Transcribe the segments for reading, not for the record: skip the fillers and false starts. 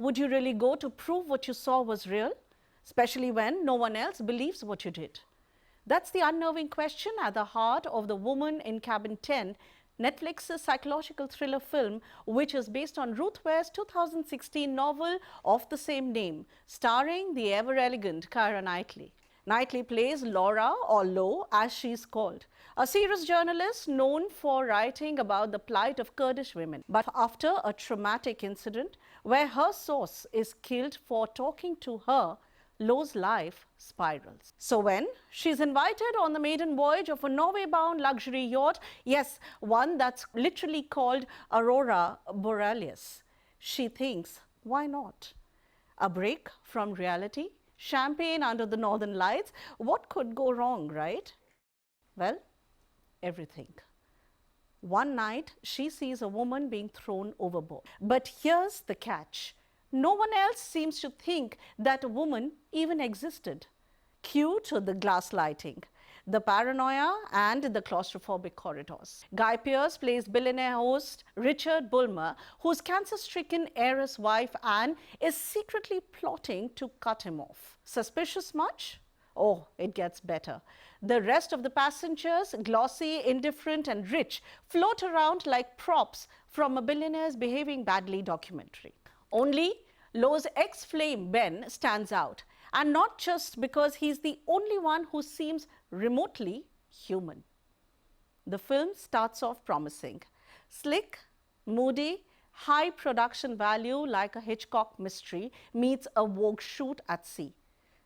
would you really go to prove what you saw was real, especially when no one else believes what you did? That's the unnerving question at the heart of The Woman in Cabin 10, Netflix's psychological thriller film, which is based on Ruth Ware's 2016 novel of the same name, starring the ever-elegant Keira Knightley. Knightley plays Laura, or Lo as she's called, a serious journalist known for writing about the plight of Kurdish women. But after a traumatic incident where her source is killed for talking to her, Lo's life spirals. So when she's invited on the maiden voyage of a Norway-bound luxury yacht, yes, one that's literally called Aurora Borealis, she thinks, why not? A break from reality, champagne under the northern lights, what could go wrong, right? Well, everything. One night, she sees a woman being thrown overboard. But here's the catch. No one else seems to think that a woman even existed. Cue to the glass lighting, the paranoia and the claustrophobic corridors. Guy Pearce plays billionaire host Richard Bulmer, whose cancer-stricken heiress wife Anne is secretly plotting to cut him off. Suspicious much? Oh, it gets better. The rest of the passengers, glossy, indifferent and rich, float around like props from a billionaire's behaving badly documentary. Only Lo's ex-flame Ben stands out, and not just because he's the only one who seems remotely human. The film starts off promising. Slick, moody, high production value like a Hitchcock mystery meets a Vogue shoot at sea.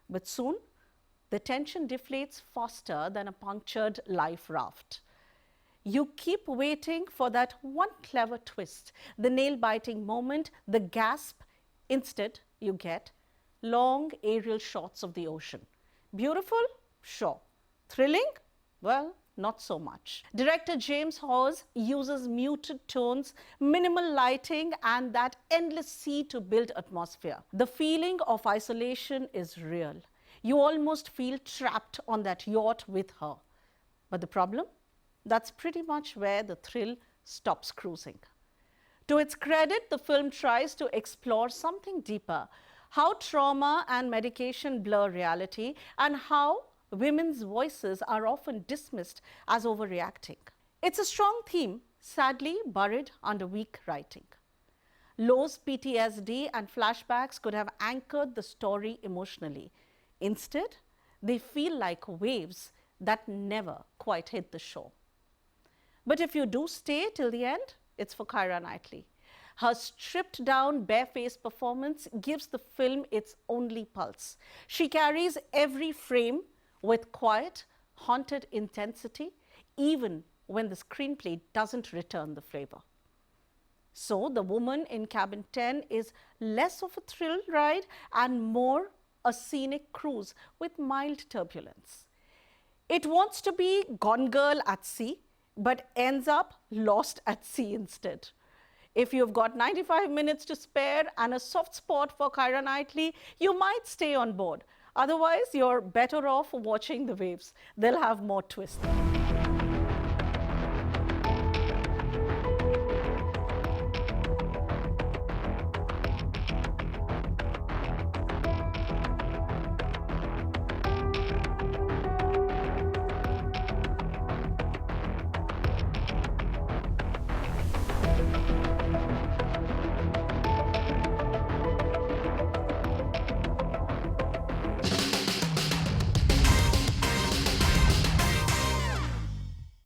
But soon, the tension deflates faster than a punctured life raft. You keep waiting for that one clever twist, the nail-biting moment, the gasp. Instead, you get long aerial shots of the ocean. Beautiful? Sure. Thrilling? Well, not so much. Director James Hawes uses muted tones, minimal lighting, and that endless sea to build atmosphere. The feeling of isolation is real. You almost feel trapped on that yacht with her. But the problem? That's pretty much where the thrill stops cruising. To its credit, the film tries to explore something deeper, how trauma and medication blur reality and how women's voices are often dismissed as overreacting. It's a strong theme, sadly buried under weak writing. Lo's PTSD and flashbacks could have anchored the story emotionally. Instead, they feel like waves that never quite hit the shore. But if you do stay till the end, it's for Keira Knightley. Her stripped-down, barefaced performance gives the film its only pulse. She carries every frame with quiet, haunted intensity, even when the screenplay doesn't return the flavor. So, The Woman in Cabin 10 is less of a thrill ride and more a scenic cruise with mild turbulence. It wants to be Gone Girl at sea, but ends up lost at sea instead. If you've got 95 minutes to spare and a soft spot for Keira Knightley, you might stay on board. Otherwise, you're better off watching the waves. They'll have more twists.